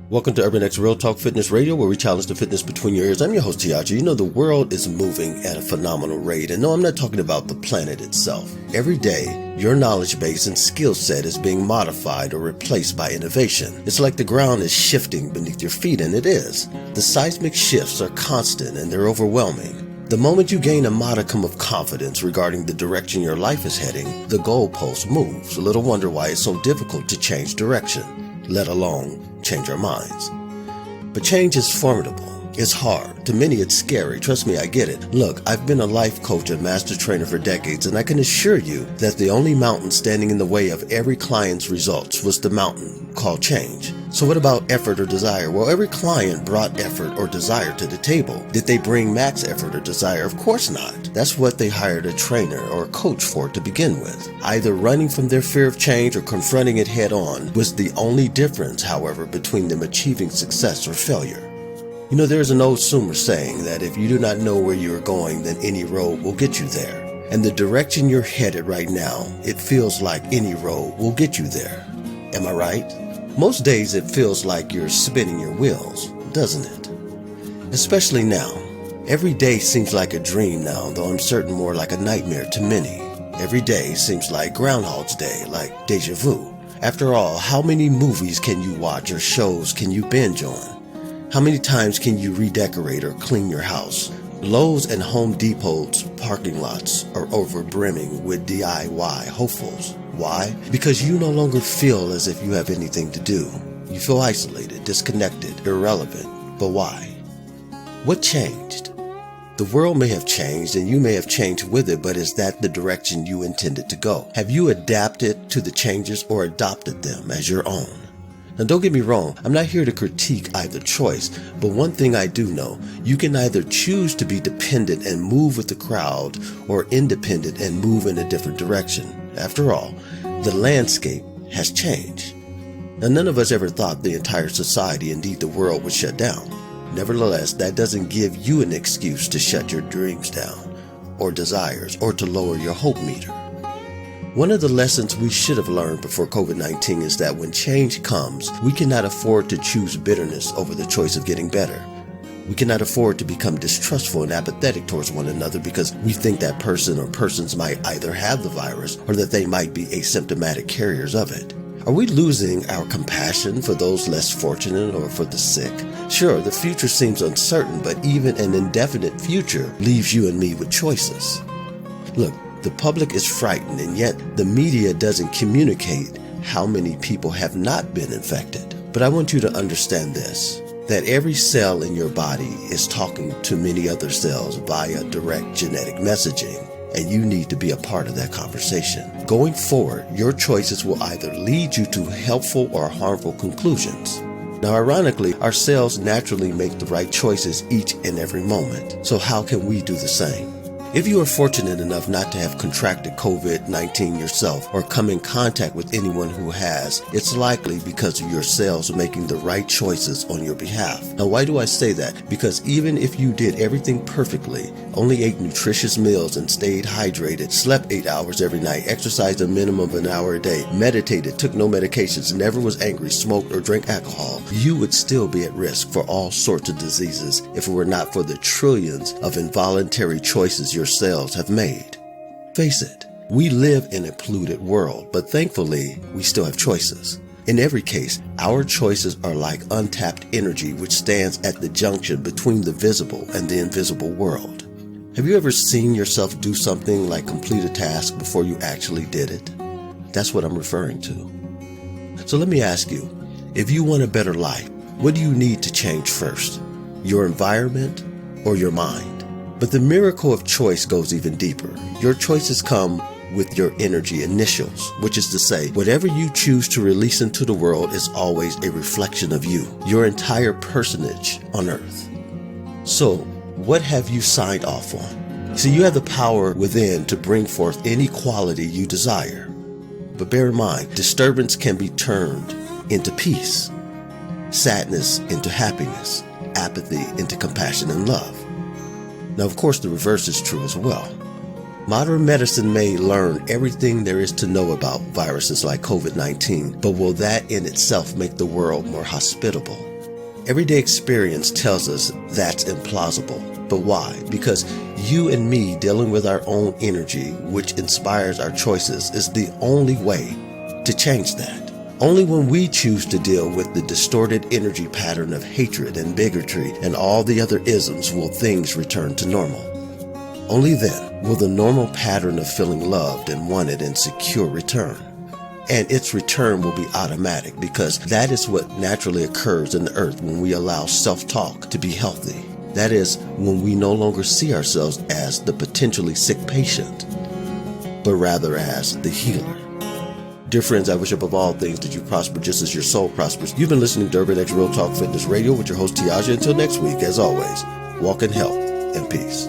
Welcome to Urban X Real Talk Fitness Radio, where we challenge the fitness between your ears. I'm your host, Tiachi. You know, the world is moving at a phenomenal rate. And no, I'm not talking about the planet itself. Every day, your knowledge base and skill set is being modified or replaced by innovation. It's like the ground is shifting beneath your feet, and it is. The seismic shifts are constant and they're overwhelming. The moment you gain a modicum of confidence regarding the direction your life is heading, the goalpost moves. Little wonder why it's so difficult to change direction, let alone change our minds. But change is formidable. It's hard. To many, it's scary. Trust me, I get it. Look, I've been a life coach and master trainer for decades, and I can assure you that the only mountain standing in the way of every client's results was the mountain called change. So what about effort or desire? Well, every client brought effort or desire to the table. Did they bring max effort or desire? Of course not. That's what they hired a trainer or a coach for to begin with. Either running from their fear of change or confronting it head on was the only difference, however, between them achieving success or failure. You know, there's an old Sumer saying that if you do not know where you are going, then any road will get you there. And the direction you're headed right now, it feels like any road will get you there. Am I right? Most days it feels like you're spinning your wheels, doesn't it? Especially now. Every day seems like a dream now, though I'm certain more like a nightmare to many. Every day seems like Groundhog's Day, like deja vu. After all, how many movies can you watch or shows can you binge on? How many times can you redecorate or clean your house? Lowe's and Home Depot's parking lots are overbrimming with DIY hopefuls. Why? Because you no longer feel as if you have anything to do. You feel isolated, disconnected, irrelevant. But why? What changed? The world may have changed and you may have changed with it, but is that the direction you intended to go? Have you adapted to the changes or adopted them as your own? Now don't get me wrong, I'm not here to critique either choice, but one thing I do know, you can either choose to be dependent and move with the crowd or independent and move in a different direction. After all, the landscape has changed. Now none of us ever thought the entire society, indeed the world, would shut down. Nevertheless, that doesn't give you an excuse to shut your dreams down, or desires, or to lower your hope meter. One of the lessons we should have learned before COVID-19 is that when change comes, we cannot afford to choose bitterness over the choice of getting better. We cannot afford to become distrustful and apathetic towards one another because we think that person or persons might either have the virus or that they might be asymptomatic carriers of it. Are we losing our compassion for those less fortunate or for the sick? Sure, the future seems uncertain, but even an indefinite future leaves you and me with choices. Look, the public is frightened, and yet the media doesn't communicate how many people have not been infected. But I want you to understand this, that every cell in your body is talking to many other cells via direct genetic messaging, and you need to be a part of that conversation. Going forward, your choices will either lead you to helpful or harmful conclusions. Now, ironically, our cells naturally make the right choices each and every moment. So how can we do the same? If you are fortunate enough not to have contracted COVID-19 yourself or come in contact with anyone who has, it's likely because of your cells making the right choices on your behalf. Now, why do I say that? Because even if you did everything perfectly, only ate nutritious meals and stayed hydrated, slept 8 hours every night, exercised a minimum of an hour a day, meditated, took no medications, never was angry, smoked, or drank alcohol, you would still be at risk for all sorts of diseases if it were not for the trillions of involuntary choices your cells have made. Face it, we live in a polluted world, but thankfully, we still have choices. In every case, our choices are like untapped energy which stands at the junction between the visible and the invisible world. Have you ever seen yourself do something like complete a task before you actually did it? That's what I'm referring to. So let me ask you, if you want a better life, what do you need to change first? Your environment or your mind? But the miracle of choice goes even deeper. Your choices come with your energy initials, which is to say, whatever you choose to release into the world is always a reflection of you, your entire personage on earth. So, what have you signed off on? See, you have the power within to bring forth any quality you desire. But bear in mind, disturbance can be turned into peace, sadness into happiness, apathy into compassion and love. Now, of course, the reverse is true as well. Modern medicine may learn everything there is to know about viruses like COVID-19, but will that in itself make the world more hospitable? Everyday experience tells us that's implausible. But why? Because you and me dealing with our own energy, which inspires our choices, is the only way to change that. Only when we choose to deal with the distorted energy pattern of hatred and bigotry and all the other isms will things return to normal. Only then will the normal pattern of feeling loved and wanted and secure return. And its return will be automatic, because that is what naturally occurs in the earth when we allow self-talk to be healthy. That is when we no longer see ourselves as the potentially sick patient, but rather as the healer. Dear friends, I wish above all things that you prosper just as your soul prospers. You've been listening to Urban X Real Talk Fitness Radio with your host Tiaja. Until next week, as always, walk in health and peace.